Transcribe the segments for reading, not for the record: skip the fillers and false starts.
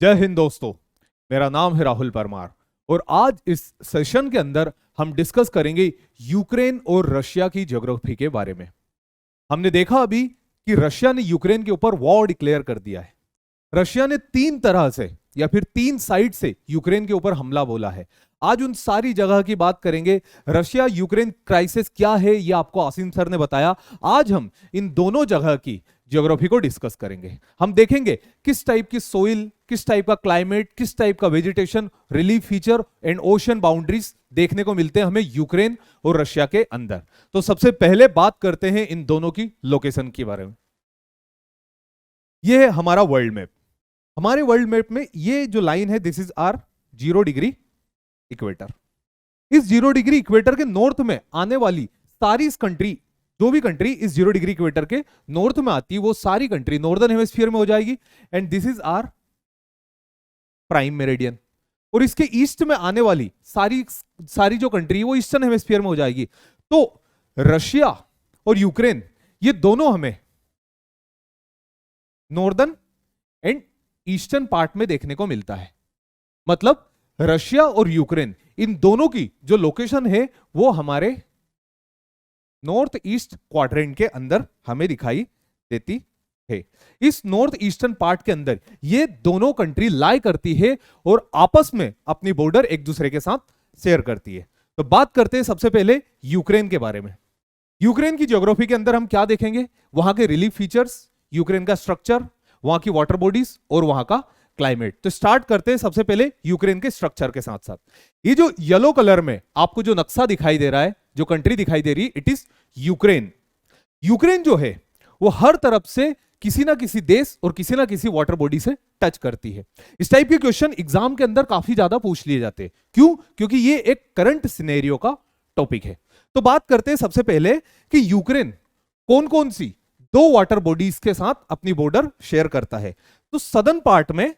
जय हिंद दोस्तों। मेरा नाम है राहुल परमार और आज इस सेशन के अंदर हम डिस्कस करेंगे यूक्रेन और रशिया की ज्योग्राफी के बारे में। हमने देखा अभी कि रशिया ने यूक्रेन के ऊपर वॉर डिक्लेयर कर दिया है। रशिया ने तीन तरह से या फिर तीन साइड से यूक्रेन के ऊपर हमला बोला है। आज उन सारी जगह की बात करेंगे। रशिया यूक्रेन क्राइसिस क्या है यह आपको आसिम सर ने बताया। आज हम इन दोनों जगह की ज्योग्राफी को डिस्कस करेंगे। हम देखेंगे किस टाइप की सोइल, किस टाइप का क्लाइमेट, किस टाइप का vegetation, relief feature and ocean boundaries देखने को मिलते हैं हमें यूक्रेन और रशिया के अंदर। तो सबसे पहले बात करते हैं इन दोनों की लोकेशन के बारे में। यह है हमारा वर्ल्ड मैप। हमारे वर्ल्ड मैप में ये जो लाइन है this is our 0 degree equator. इस 0 डिग्री इक्वेटर के नॉर्थ में आने वाली सारी इस कंट्री, जो भी कंट्री इस 0 डिग्री इक्वेटर के नॉर्थ में आती है वो सारी कंट्री नॉर्दर्न हेमिस्फीयर में हो जाएगी। And this is our prime meridian. और इसके ईस्ट में आने वाली सारी जो कंट्री वो ईस्टर्न हेमिस्फीयर में हो जाएगी। तो रशिया और यूक्रेन ये दोनों हमें नॉर्दर्न एंड ईस्टर्न पार्ट में देखने को मिलता है। मतलब रशिया और यूक्रेन इन दोनों की जो लोकेशन है वो हमारे नॉर्थ ईस्ट क्वाड्रेंट के अंदर हमें दिखाई देती है। इस नॉर्थ ईस्टर्न पार्ट के अंदर ये दोनों कंट्री लाई करती है और आपस में अपनी बॉर्डर एक दूसरे के साथ शेयर करती है। तो बात करते हैं सबसे पहले यूक्रेन के बारे में। यूक्रेन की ज्योग्राफी के अंदर हम क्या देखेंगे, वहां के रिलीफ फीचर्स, यूक्रेन का स्ट्रक्चर, वहां की वाटर बॉडीज और वहां का क्लाइमेट। तो स्टार्ट करते हैं सबसे पहले यूक्रेन के स्ट्रक्चर के साथ साथ। ये जो येलो कलर में आपको जो नक्शा दिखाई दे रहा है, जो कंट्री दिखाई दे रही है, इट इज यूक्रेन। यूक्रेन जो है वो हर तरफ से किसी ना किसी देश और किसी ना किसी वाटर बॉडी से टच करती है। इस टाइप के क्वेश्चन एग्जाम के अंदर काफी ज्यादा पूछ लिए जाते हैं। क्यों? क्योंकि ये एक करंट सिनेरियो का टॉपिक है। तो बात करते हैं सबसे पहले कि यूक्रेन कौन कौन सी दो वाटर बॉडीज के साथ अपनी बॉर्डर शेयर करता है। तो सदर्न पार्ट में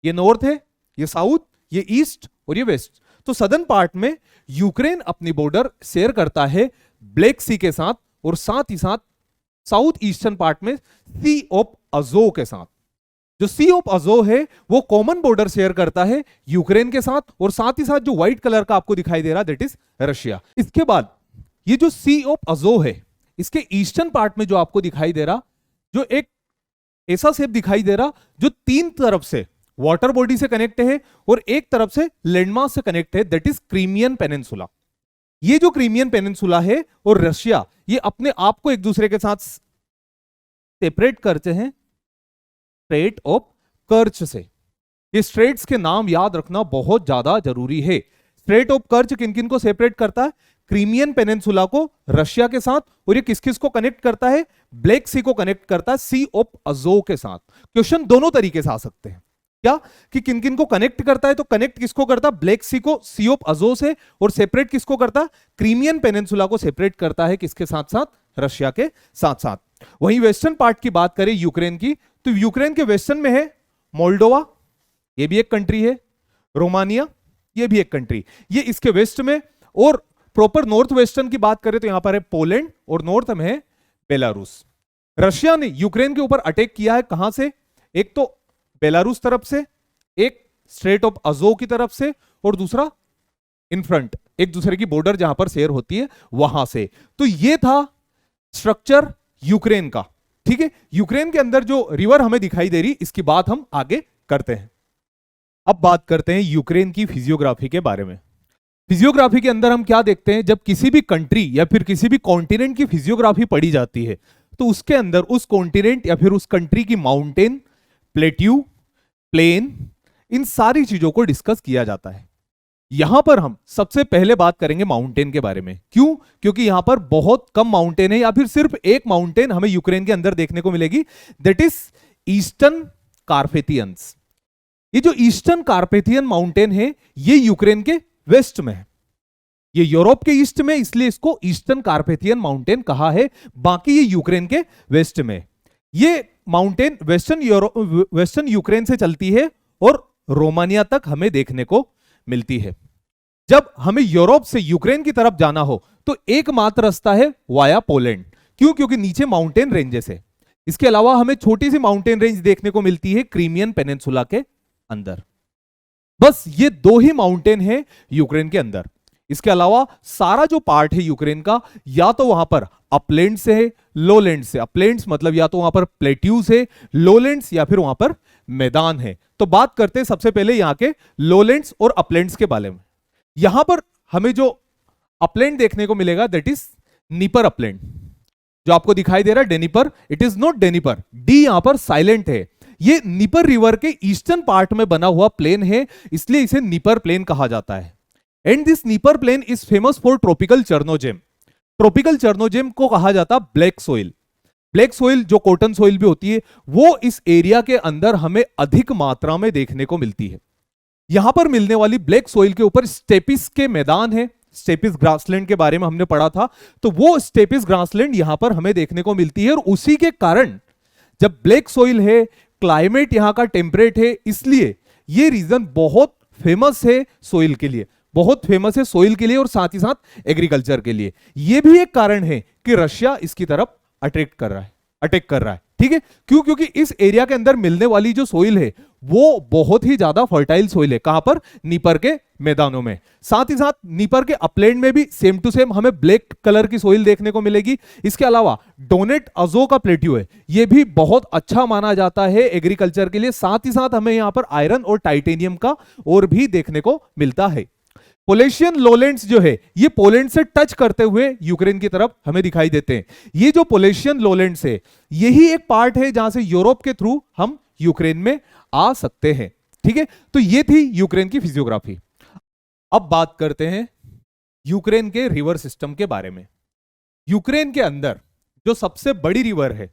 ये नॉर्थ है, ये साउथ, ये ईस्ट और ये वेस्ट। तो सदर्न पार्ट में यूक्रेन अपनी बॉर्डर शेयर करता है ब्लैक सी के साथ और साथ ही साथ साउथ ईस्टर्न पार्ट में सी ऑफ अजो के साथ। जो सी ऑफ अजो है वो कॉमन बॉर्डर शेयर करता है यूक्रेन के साथ और साथ ही साथ जो व्हाइट कलर का आपको दिखाई दे रहा दैट इज रशिया। इसके बाद ये जो सी ऑफ अजो है इसके ईस्टर्न पार्ट में जो आपको दिखाई दे रहा, जो एक ऐसा शेप दिखाई दे रहा जो तीन तरफ से वाटर बॉडी से कनेक्ट है और एक तरफ से लैंडमास से कनेक्ट है, दैट इज क्रीमियन पेनिनसुला। ये जो क्रीमियन पेनिनसुला है और रशिया ये अपने आप को एक दूसरे के साथ सेपरेट करते हैं स्ट्रेट ऑफ कर्च से। ये स्ट्रेट्स के नाम याद रखना बहुत ज्यादा जरूरी है। स्ट्रेट ऑफ कर्च किन किन को सेपरेट करता है? क्रीमियन पेनिनसुला को रशिया के साथ, और ये किस किस को कनेक्ट करता है? ब्लैक सी को कनेक्ट करता है सी ऑफ अजो के साथ। क्वेश्चन दोनों तरीके से आ सकते हैं। क्या कि किन किन को कनेक्ट करता है? तो कनेक्ट किसको करता है? ब्लैक सी को सी ऑफ अजो से, और सेपरेट किसको करता है? क्रीमियन पेनिनसुला को सेपरेट करता है किसके साथ साथ? रशिया के साथ साथ। वहीं वेस्टर्न पार्ट की बात करें यूक्रेन की, तो यूक्रेन के वेस्टर्न में है मोल्डोवा, ये भी एक कंट्री है, रोमानिया, ये भी एक कंट्री, ये इसके वेस्ट में। और प्रॉपर नॉर्थ वेस्टर्न की बात करें तो यहां पर है पोलैंड और नॉर्थ में है बेलारूस। रशिया ने यूक्रेन के ऊपर अटैक किया है कहां से? एक तो बेलारूस तरफ से, एक स्ट्रेट ऑफ अजो की तरफ से, और दूसरा इन फ्रंट एक दूसरे की बॉर्डर जहां पर शेयर होती है वहां से। तो ये था स्ट्रक्चर यूक्रेन का। ठीक है, यूक्रेन के अंदर जो रिवर हमें दिखाई दे रही इसकी बात हम आगे करते हैं। अब बात करते हैं यूक्रेन की फिजियोग्राफी के बारे में। फिजियोग्राफी के अंदर हम क्या देखते हैं? जब किसी भी कंट्री या फिर किसी भी कॉन्टिनेंट की फिजियोग्राफी पढ़ी जाती है तो उसके अंदर उस कॉन्टिनेंट या फिर उस कंट्री की माउंटेन, प्लेट्यू, प्लेन, इन सारी चीजों को डिस्कस किया जाता है। यहां पर हम सबसे पहले बात करेंगे माउंटेन के बारे में। क्यों? क्योंकि यहां पर बहुत कम माउंटेन है या फिर सिर्फ एक माउंटेन हमें यूक्रेन के अंदर देखने को मिलेगी, दैट इज ईस्टर्न कार्पेथियंस। ये जो ईस्टर्न कार्पेथियन माउंटेन है ये यूक्रेन के वेस्ट में है, ये यूरोप के ईस्ट में, इसलिए इसको ईस्टर्न कार्पेथियन माउंटेन कहा है। बाकी ये यूक्रेन के वेस्ट में। ये माउंटेन वेस्टर्न यूक्रेन से चलती है और रोमानिया तक हमें देखने को मिलती है। जब हमें यूरोप से यूक्रेन की तरफ जाना हो तो एकमात्र रास्ता है वाया पोलैंड। क्यों? क्योंकि नीचे माउंटेन रेंजेस है। इसके अलावा हमें छोटी सी माउंटेन रेंज देखने को मिलती है क्रीमियन पेनिनसुला के अंदर। बस ये दो ही माउंटेन है यूक्रेन के अंदर। इसके अलावा सारा जो पार्ट है यूक्रेन का, या तो वहां पर अपलैंड से है, लोलैंड से। अपलैंड्स मतलब या तो वहां पर प्लेट्यूज है, लोलैंड्स या फिर वहां पर मैदान है। तो बात करते हैं सबसे पहले यहां के लोलैंड्स और अपलैंड्स के बारे में। यहां पर हमें जो अपलैंड देखने को मिलेगा दैट इज नीपर अपलैंड, जो आपको दिखाई दे रहा है डेनिपर, इट इज नॉट डेनिपर, डी यहां पर साइलेंट है। ये नीपर रिवर के ईस्टर्न पार्ट में बना हुआ प्लेन है, इसलिए इसे नीपर प्लेन कहा जाता है। And this Dnieper plain is famous for tropical chernozem. Tropical chernozem को कहा जाता ब्लैक सोइल। ब्लैक सोइल जो कॉटन सोइल भी होती है, वो इस एरिया के अंदर हमें अधिक मात्रा में देखने को मिलती है। यहां पर मिलने वाली ब्लैक सोइल के ऊपर स्टेपिस के मैदान है। स्टेपिस ग्रासलैंड के बारे में हमने पढ़ा था, तो वो स्टेपिस ग्रासलैंड यहां पर हमें देखने को मिलती है। और उसी के कारण जब ब्लैक सोइल है, क्लाइमेट यहां का टेम्परेट है, इसलिए ये रीजन बहुत फेमस है सोइल के लिए, बहुत फेमस है सोइल के लिए और साथ ही साथ एग्रीकल्चर के लिए। यह भी एक कारण है कि रशिया इसकी तरफ अट्रैक्ट कर रहा है, अटैक कर रहा है। ठीक है, क्यों? क्योंकि इस एरिया के अंदर मिलने वाली जो सोइल है वो बहुत ही ज्यादा फर्टाइल सोइल है। कहां पर? नीपर के मैदानों में। साथ ही साथ नीपर के अपलैंड में भी सेम टू सेम हमें ब्लैक कलर की सोइल देखने को मिलेगी। इसके अलावा डोनेट अजो का प्लेट्यू है, यह भी बहुत अच्छा माना जाता है एग्रीकल्चर के लिए। साथ ही साथ हमें यहां पर आयरन और टाइटेनियम का और भी देखने को मिलता है। पोलेशियन लोलैंड्स जो है ये पोलैंड से टच करते हुए यूक्रेन की तरफ हमें दिखाई देते हैं। ये जो पोलेशियन लोलैंड्स है यही एक पार्ट है जहां से यूरोप के थ्रू हम यूक्रेन में आ सकते हैं। ठीक है, तो ये थी यूक्रेन की फिजियोग्राफी। अब बात करते हैं यूक्रेन के रिवर सिस्टम के बारे में। यूक्रेन के अंदर जो सबसे बड़ी रिवर है,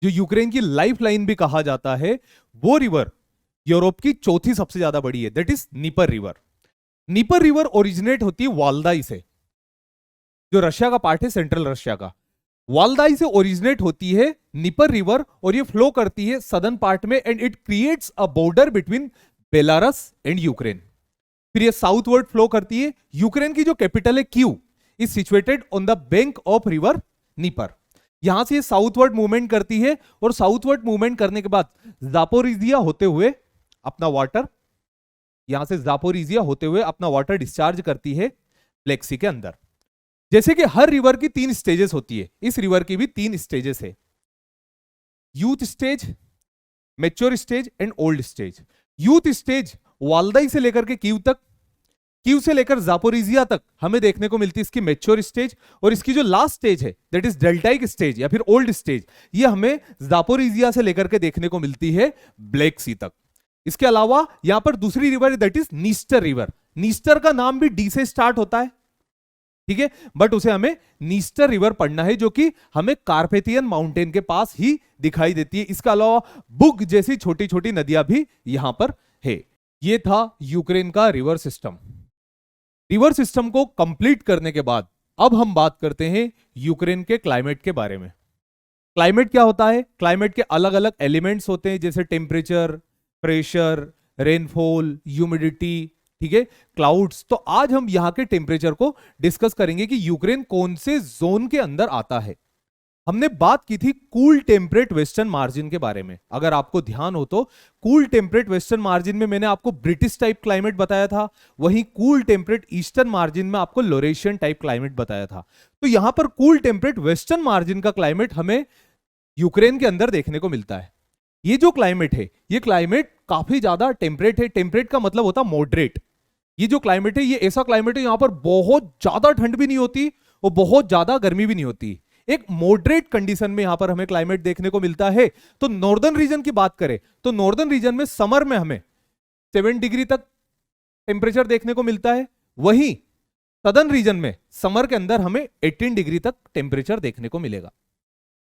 जो यूक्रेन की लाइफ लाइन भी कहा जाता है, वो रिवर यूरोप की चौथी सबसे ज्यादा बड़ी है, that is Dnieper river. Dnieper river originate होती है वाल्दाई से, जो रशिया का पार्ट है, सेंट्रल रशिया का। वाल्दाई से ओरिजिनेट होती है नीपर रिवर और ये फ्लो करती है सदर्न पार्ट में and it creates a border between Belarus and Ukraine. फिर ये साउथवर्ड फ्लो करती है। यूक्रेन की जो कैपिटल है Kyiv is situated on the bank of river Dnieper. यहां से ये साउथवर्ड मूवमेंट करती है और साउथवर्ड मूवमेंट करने के बाद जापोरिजिया होते हुए अपना वाटर, यहां से जापोरिजिया होते हुए अपना वाटर डिस्चार्ज करती है ब्लैक सी के अंदर। जैसे कि हर रिवर की 3 स्टेजेस होती है, इस रिवर की भी 3 स्टेजेस है, youth stage, mature stage and old stage. Youth stage Valdai से लेकर के कीव तक, कीव से लेकर जापोरिजिया तक हमें देखने को मिलती है इसकी मैच्योर स्टेज। और इसकी जो लास्ट स्टेज है दैट इज डेल्टाइक स्टेज या फिर ओल्ड स्टेज, ये हमें जापोरिजिया से लेकर के देखने को मिलती है ब्लैक सी तक। इसके अलावा यहां पर दूसरी रिवर है that is Dniester river. Dniester का नाम भी डी से स्टार्ट होता है, ठीक है, बट उसे हमें नीस्टर रिवर पढ़ना है, जो कि हमें कार्पेथियन माउंटेन के पास ही दिखाई देती है। इसके अलावा बुग जैसी छोटी छोटी नदियां भी यहां पर है। यह था यूक्रेन का रिवर सिस्टम। रिवर सिस्टम को कंप्लीट करने के बाद अब हम बात करते हैं यूक्रेन के क्लाइमेट के बारे में। क्लाइमेट क्या होता है? क्लाइमेट के अलग अलग एलिमेंट्स होते हैं, जैसे टेम्परेचर, प्रेशर, रेनफॉल, ह्यूमिडिटी, ठीक है, क्लाउड्स। तो आज हम यहां के टेम्परेचर को डिस्कस करेंगे कि यूक्रेन कौन से जोन के अंदर आता है। हमने बात की थी कूल टेम्परेट वेस्टर्न मार्जिन के बारे में। अगर आपको ध्यान हो तो कूल टेम्परेट वेस्टर्न मार्जिन में मैंने आपको ब्रिटिश टाइप क्लाइमेट बताया था, वहीं कूल टेम्परेट ईस्टर्न मार्जिन में आपको लोरेशियन टाइप क्लाइमेट बताया था। तो यहां पर कूल टेम्परेट वेस्टर्न मार्जिन का क्लाइमेट हमें यूक्रेन के अंदर देखने को मिलता है। ये जो क्लाइमेट है, ये क्लाइमेट काफी ज्यादा टेम्परेट है। टेम्परेट का मतलब होता मॉडरेट। ये जो क्लाइमेट है ये ऐसा क्लाइमेट है यहां पर बहुत ज्यादा ठंड भी नहीं होती और बहुत ज्यादा गर्मी भी नहीं होती, एक मॉडरेट कंडीशन में यहां पर हमें क्लाइमेट देखने को मिलता है। तो नॉर्दर्न रीजन की बात करें तो नॉर्दर्न रीजन में समर में हमें 7 डिग्री तक टेम्परेचर देखने को मिलता है, वहीं सदर्न रीजन में समर के अंदर हमें 18 डिग्री तक टेम्परेचर देखने को मिलेगा।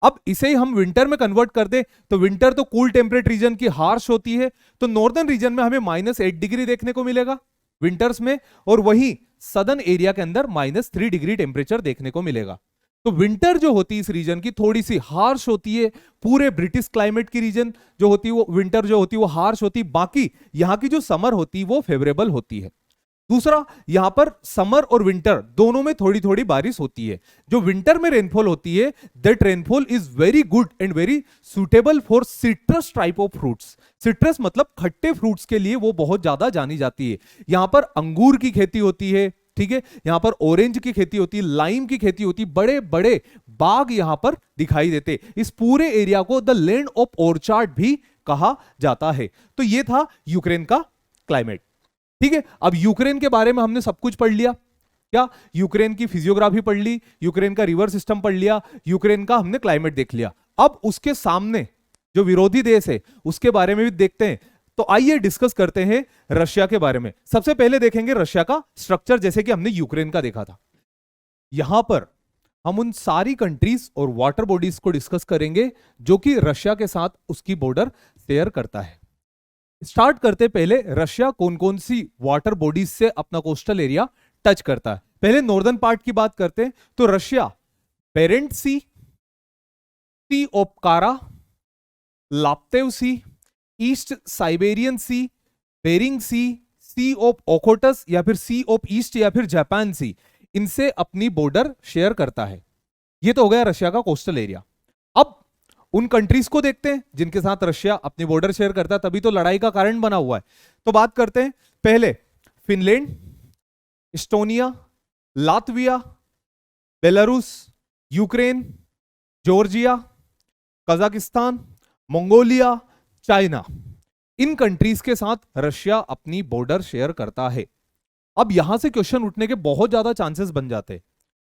अब इसे ही हम विंटर में कन्वर्ट कर दे तो विंटर तो कूल टेम्परेट रीजन की हार्श होती है, तो नॉर्दर्न रीजन में हमें -8 डिग्री देखने को मिलेगा विंटर्स में, और वहीं सदर्न एरिया के अंदर -3 डिग्री टेम्परेचर देखने को मिलेगा। तो विंटर जो होती है इस रीजन की थोड़ी सी हार्श होती है। पूरे ब्रिटिश क्लाइमेट की रीजन जो होती है वो विंटर जो होती है वो हार्श होती है, बाकी यहां की जो समर होती है वो फेवरेबल होती है। दूसरा, यहां पर समर और विंटर दोनों में थोड़ी थोड़ी बारिश होती है। जो विंटर में रेनफॉल होती है, that rainfall is very good and very suitable for citrus type of fruits. Citrus मतलब खट्टे फ्रूट्स के लिए वो बहुत ज्यादा जानी जाती है। यहां पर अंगूर की खेती होती है, ठीक है, यहां पर ऑरेंज की खेती होती है, लाइम की खेती होती है, बड़े बड़े बाग यहां पर दिखाई देते। इस पूरे एरिया को द लैंड ऑफ ऑर्चार्ड भी कहा जाता है। तो ये था यूक्रेन का क्लाइमेट, ठीक है। अब यूक्रेन के बारे में हमने सब कुछ पढ़ लिया। क्या? यूक्रेन की फिजियोग्राफी पढ़ ली, यूक्रेन का रिवर सिस्टम पढ़ लिया, यूक्रेन का हमने क्लाइमेट देख लिया। अब उसके सामने जो विरोधी देश है उसके बारे में भी देखते हैं। तो आइए डिस्कस करते हैं रशिया के बारे में। सबसे पहले देखेंगे रशिया का स्ट्रक्चर, जैसे कि हमने यूक्रेन का देखा था। यहां पर हम उन सारी कंट्रीज और वाटर बॉडीज को डिस्कस करेंगे जो कि रशिया के साथ उसकी बॉर्डर शेयर करता है। स्टार्ट करते पहले रशिया कौन कौन सी वाटर बॉडीज से अपना कोस्टल एरिया टच करता है। पहले नॉर्दर्न पार्ट की बात करते हैं तो Russia बेरेंट C, sea of Kara, Laptev sea, East Siberian sea, Bering sea, sea of Okhotsk या फिर सी ऑफ ईस्ट या फिर जापान सी, इनसे अपनी बॉर्डर शेयर करता है। ये तो हो गया रशिया का कोस्टल एरिया। अब उन कंट्रीज को देखते हैं जिनके साथ रशिया अपनी बॉर्डर शेयर करता है, तभी तो लड़ाई का कारण बना हुआ है। तो बात करते हैं पहले Finland, Estonia, Latvia, Belarus, Ukraine, Georgia, Kazakhstan, Mongolia, China. इन कंट्रीज के साथ रशिया अपनी बॉर्डर शेयर करता है। अब यहां से क्वेश्चन उठने के बहुत ज्यादा चांसेस बन जाते हैं।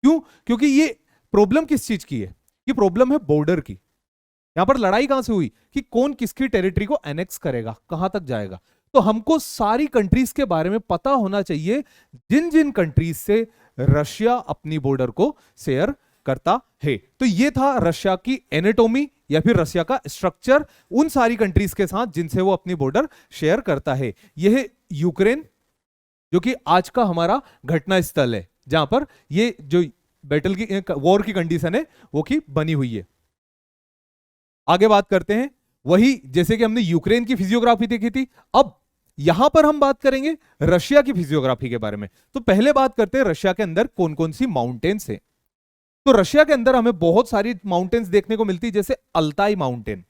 क्यों? क्योंकि ये प्रॉब्लम किस चीज की है? ये प्रॉब्लम है बॉर्डर की। यहां पर लड़ाई कहां से हुई कि कौन किसकी टेरिटरी को एनेक्स करेगा, कहां तक जाएगा। तो हमको सारी कंट्रीज के बारे में पता होना चाहिए जिन जिन कंट्रीज से रशिया अपनी बॉर्डर को शेयर करता है। तो ये था रशिया की एनाटॉमी या फिर रशिया का स्ट्रक्चर उन सारी कंट्रीज के साथ जिनसे वो अपनी बॉर्डर शेयर करता है। यह यूक्रेन जो कि आज का हमारा घटना स्थल है, जहां पर ये जो बैटल की वॉर की कंडीशन है वो की बनी हुई है। आगे बात करते हैं, वही जैसे कि हमने यूक्रेन की फिजियोग्राफी देखी थी, अब यहां पर हम बात करेंगे रशिया की फिजियोग्राफी के बारे में। तो पहले बात करते हैं रशिया के अंदर कौन कौन सी माउंटेन्स है। तो रशिया के अंदर हमें बहुत सारी माउंटेन्स देखने को मिलती है, जैसे अल्ताई माउंटेन।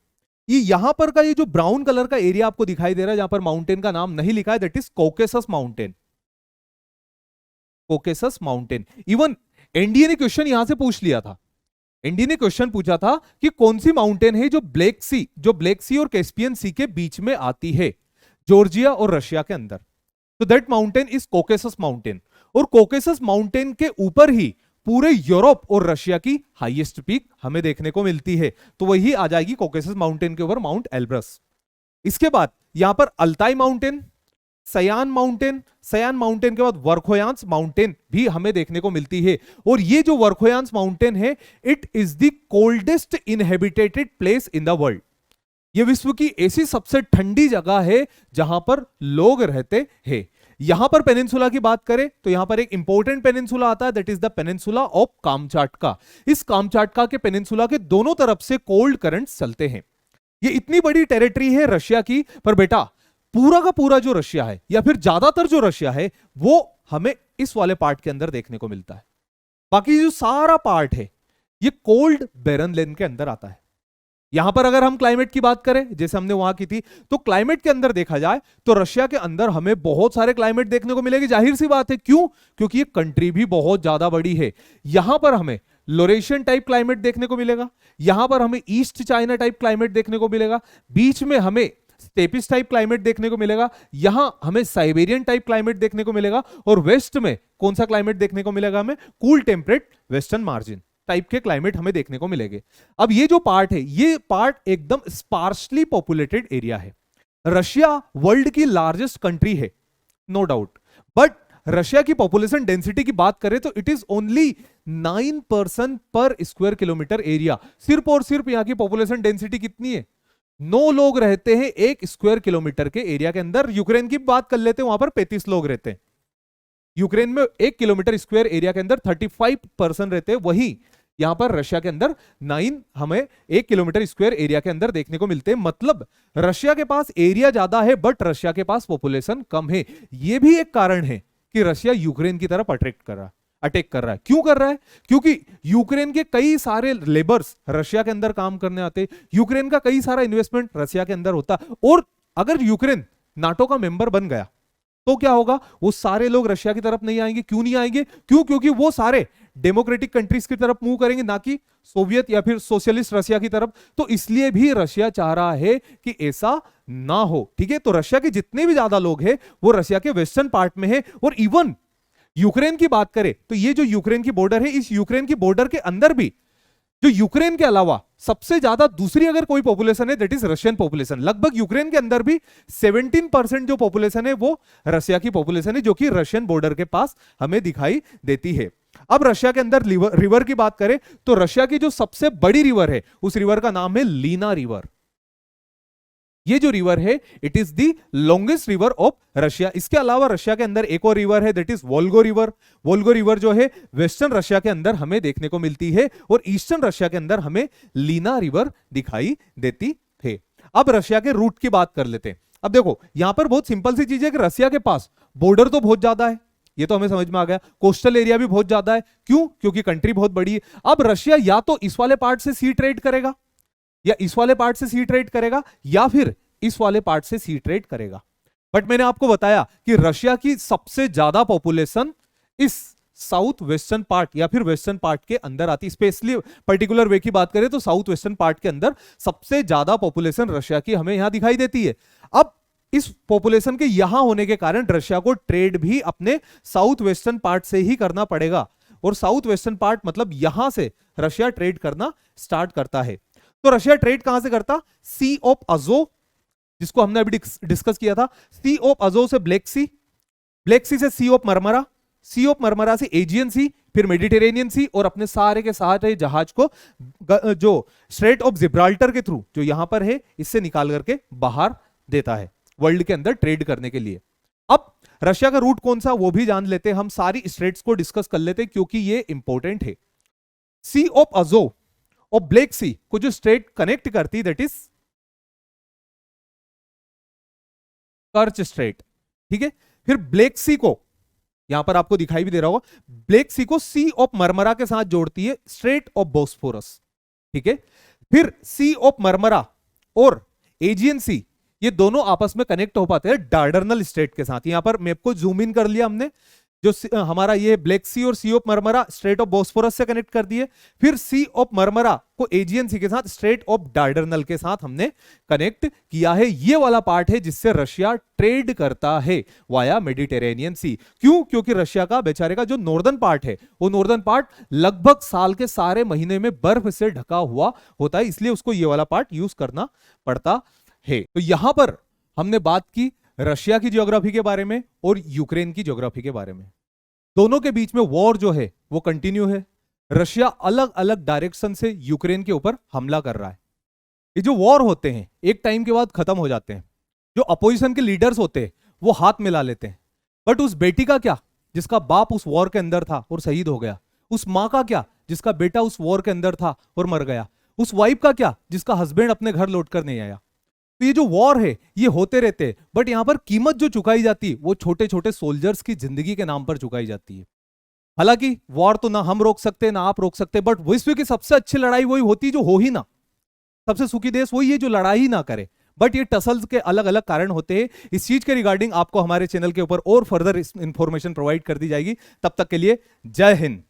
ये यहां पर का ये जो ब्राउन कलर का एरिया आपको दिखाई दे रहा है जहां पर माउंटेन का नाम नहीं लिखा है, that is Caucasus mountain. Caucasus mountain. Even NDA ने क्वेश्चन यहां से पूछ लिया था। एनडीए ने क्वेश्चन पूछा था कि कौन सी माउंटेन है जो ब्लैक सी और कैस्पियन सी के बीच में आती है, जॉर्जिया और रशिया के अंदर। तो that mountain is Caucasus mountain. और कॉकेसस माउंटेन के ऊपर ही पूरे यूरोप और रशिया की हाईएस्ट पीक हमें देखने को मिलती है। तो वही आ जाएगी कॉकेसस माउंटेन के ऊपर माउंट एल्ब्रस। इसके बाद यहां पर अल्ताई माउंटेन, सयान माउंटेन के बाद वर्खोयांस माउंटेन भी हमें देखने को मिलती है। और ये जो वर्खोयांस माउंटेन है, it is the coldest inhabited place in the world. ये विश्व की ऐसी सबसे ठंडी जगह है जहां पर लोग रहते हैं। यहां पर पेनिनसुला की बात करें तो यहां पर एक इंपॉर्टेंट पेनिनसुला आता है, that is the peninsula of Kamchatka. इस कामचाटका के पेनिनसुला के दोनों तरफ से कोल्ड करंट्स चलते हैं। ये इतनी बड़ी टेरिटरी है रशिया की, पर बेटा पूरा का पूरा जो रशिया है या फिर ज्यादातर जो रशिया है वो हमें इस वाले पार्ट के अंदर देखने को मिलता है। बाकी जो सारा पार्ट है ये कोल्ड बैरन लैंड के अंदर आता है। यहां पर अगर हम क्लाइमेट की बात करें जैसे हमने वहां की थी, तो क्लाइमेट के अंदर देखा जाए तो रशिया के अंदर हमें बहुत सारे क्लाइमेट देखने को मिलेगी। जाहिर सी बात है, क्यों? क्योंकि ये कंट्री भी बहुत ज्यादा बड़ी है। यहां पर हमें लोरेशियन टाइप क्लाइमेट देखने को मिलेगा, यहां पर हमें ईस्ट चाइना टाइप क्लाइमेट देखने को मिलेगा, बीच में हमें स्टेपिस टाइप क्लाइमेट देखने को मिलेगा, यहां हमें साइबेरियन टाइप क्लाइमेट देखने को मिलेगा, और वेस्ट में कौन सा क्लाइमेट देखने को मिलेगा? हमें cool temperate western margin type के क्लाइमेट हमें देखने को मिलेंगे। अब ये जो पार्ट है, ये पार्ट एकदम स्पार्सली पॉपुलेटेड एरिया है। रशिया वर्ल्ड की लार्जेस्ट कंट्री है, नो डाउट, बट रशिया की पॉपुलेशन डेंसिटी की बात करें तो इट इज ओनली 9% पर स्क्वायर किलोमीटर एरिया। सिर्फ और सिर्फ यहां की पॉपुलेशन डेंसिटी कितनी है? 9 लोग रहते हैं 1 स्क्वायर किलोमीटर के एरिया के अंदर। यूक्रेन की बात कर लेते हैं, वहां पर 35 लोग रहते हैं। यूक्रेन में 1 किलोमीटर स्क्वायर एरिया के अंदर 35% रहते हैं, वही यहां पर रशिया के अंदर 9 हमें 1 किलोमीटर स्क्वायर एरिया के अंदर देखने को मिलते हैं। मतलब रशिया के पास एरिया ज्यादा है बट रशिया के पास पॉपुलेशन कम है। यह भी एक कारण है कि रशिया यूक्रेन की तरफ अटैक कर रहा है। क्यों कर रहा है? क्योंकि यूक्रेन के कई सारे लेबर्स रशिया के अंदर काम करने आते, यूक्रेन का कई सारा इन्वेस्टमेंट रशिया के अंदर होता, और अगर यूक्रेन नाटो का मेंबर बन गया तो क्या होगा? वो सारे लोग रशिया की तरफ नहीं आएंगे। क्यों नहीं आएंगे? क्यों? क्योंकि वो सारे डेमोक्रेटिक कंट्रीज की तरफ मूव करेंगे, ना कि सोवियत या फिर सोशलिस्ट रशिया की तरफ। तो इसलिए भी रशिया चाह रहा है कि ऐसा ना हो। ठीक है, तो रशिया के जितने भी ज्यादा लोग हैं वो रशिया के वेस्टर्न पार्ट में है। और इवन यूक्रेन की बात करें तो ये जो यूक्रेन की बॉर्डर है, इस यूक्रेन की बॉर्डर के अंदर भी जो यूक्रेन के अलावा सबसे ज्यादा दूसरी अगर कोई पॉपुलेशन है दैट इज रशियन पॉपुलेशन। लगभग यूक्रेन के अंदर भी 17% जो पॉपुलेशन है वो रशिया की पॉपुलेशन है, जो कि रशियन बॉर्डर के पास हमें दिखाई देती है। अब रशिया के अंदर रिवर की बात करें तो रशिया की जो सबसे बड़ी रिवर है उस रिवर का नाम है लीना रिवर। ये जो रिवर है it is the longest river of Russia. इसके अलावा रशिया के अंदर एक और रिवर है दैट इज वोल्गो रिवर। वोल्गो रिवर जो है वेस्टर्न रशिया के अंदर हमें देखने को मिलती है, और ईस्टर्न रशिया के अंदर हमें लीना रिवर दिखाई देती है। अब रशिया के रूट की बात कर लेते हैं। अब देखो यहां पर बहुत सिंपल सी चीज है कि रशिया के पास बॉर्डर तो बहुत ज्यादा है, ये तो हमें समझ में आ गया। कोस्टल एरिया भी बहुत ज्यादा है। क्यों? क्योंकि कंट्री बहुत बड़ी है। अब रशिया या तो इस वाले पार्ट से सी ट्रेड करेगा, या इस वाले पार्ट से सी ट्रेड करेगा, या फिर इस वाले पार्ट से सी ट्रेड करेगा। बट मैंने आपको बताया कि रशिया की सबसे ज्यादा पॉपुलेशन इस साउथ वेस्टर्न पार्ट या फिर वेस्टर्न पार्ट के अंदर आती। स्पेशली पर्टिकुलर वे की बात करें तो साउथ वेस्टर्न पार्ट के अंदर सबसे ज्यादा पॉपुलेशन रशिया की हमें यहां दिखाई देती है। अब इस पॉपुलेशन के यहां होने के कारण रशिया को ट्रेड भी अपने साउथ वेस्टर्न पार्ट से ही करना पड़ेगा, और साउथ वेस्टर्न पार्ट मतलब यहां से रशिया ट्रेड करना स्टार्ट करता है। तो रशिया ट्रेड कहां से करता? सी ऑफ अजोव, जिसको हमने अभी डिस्कस किया था, सी ऑफ अजोव से ब्लैक सी, ब्लैक सी से sea of Marmara, sea of Marmara से एजियन सी, फिर मेडिटेरेनियन सी, और अपने सारे के सारे जहाज को जो स्ट्रेट ऑफ जिब्राल्टर के थ्रू जो यहां पर है इससे निकाल करके बाहर देता है वर्ल्ड के अंदर ट्रेड करने के लिए। अब रशिया का रूट कौन सा वो भी जान लेते हैं, हम सारी स्ट्रेट्स को डिस्कस कर लेते हैं क्योंकि ये इंपॉर्टेंट है। सी ऑफ अजोव और ब्लैक सी को जो स्ट्रेट कनेक्ट करती दैट इज कर्च स्ट्रेट। ठीक है, फिर ब्लैक सी को यहां पर आपको दिखाई भी दे रहा होगा, ब्लैक सी को सी ऑफ मरमरा के साथ जोड़ती है स्ट्रेट ऑफ बोस्फोरस। ठीक है, फिर सी ऑफ मरमरा और एजियन सी ये दोनों आपस में कनेक्ट हो पाते हैं डार्डनल स्ट्रेट के साथ। यहां पर मैप को जूम इन कर लिया हमने, जो हमारा ये ब्लैक सी और sea of Marmara strait of Bosphorus से कनेक्ट कर दिए, फिर सी ऑफ मरमरा को एजियन सी के साथ स्ट्रेट ऑफ डार्डनल के साथ हमने कनेक्ट किया है। ये वाला पार्ट है जिससे रशिया ट्रेड करता है वाया मेडिटेरेनियन सी। क्यों? क्योंकि रशिया का बेचारे का जो नॉर्दर्न पार्ट है वो नॉर्दर्न पार्ट लगभग साल के सारे महीने में बर्फ से ढका हुआ होता है, इसलिए उसको ये वाला पार्ट यूज करना पड़ता है। तो यहां पर हमने बात की रशिया की ज्योग्राफी के बारे में और यूक्रेन की ज्योग्राफी के बारे में। दोनों के बीच में वॉर जो है वो कंटिन्यू है। रशिया अलग अलग डायरेक्शन से यूक्रेन के ऊपर हमला कर रहा है। ये जो वॉर होते हैं एक टाइम के बाद खत्म हो जाते हैं। जो अपोजिशन के लीडर्स होते हैं वो हाथ मिला लेते हैं, बट उस बेटी का क्या जिसका बाप उस वॉर के अंदर था और शहीद हो गया? उस मां का क्या जिसका बेटा उस वॉर के अंदर था और मर गया? उस वाइफ का क्या जिसका हस्बैंड अपने घर लौटकर नहीं आया? तो ये जो वॉर है ये होते रहते हैं, बट यहां पर कीमत जो चुकाई जाती है वो छोटे छोटे सोल्जर्स की जिंदगी के नाम पर चुकाई जाती है। हालांकि वॉर तो ना हम रोक सकते ना आप रोक सकते, बट विश्व की सबसे अच्छी लड़ाई वही होती जो हो ही ना। सबसे सुखी देश वही है जो लड़ाई ही ना करे। बट ये टसल्स के अलग अलग कारण होते हैं। इस चीज के रिगार्डिंग आपको हमारे चैनल के ऊपर और फर्दर इंफॉर्मेशन प्रोवाइड कर दी जाएगी। तब तक के लिए जय हिंद।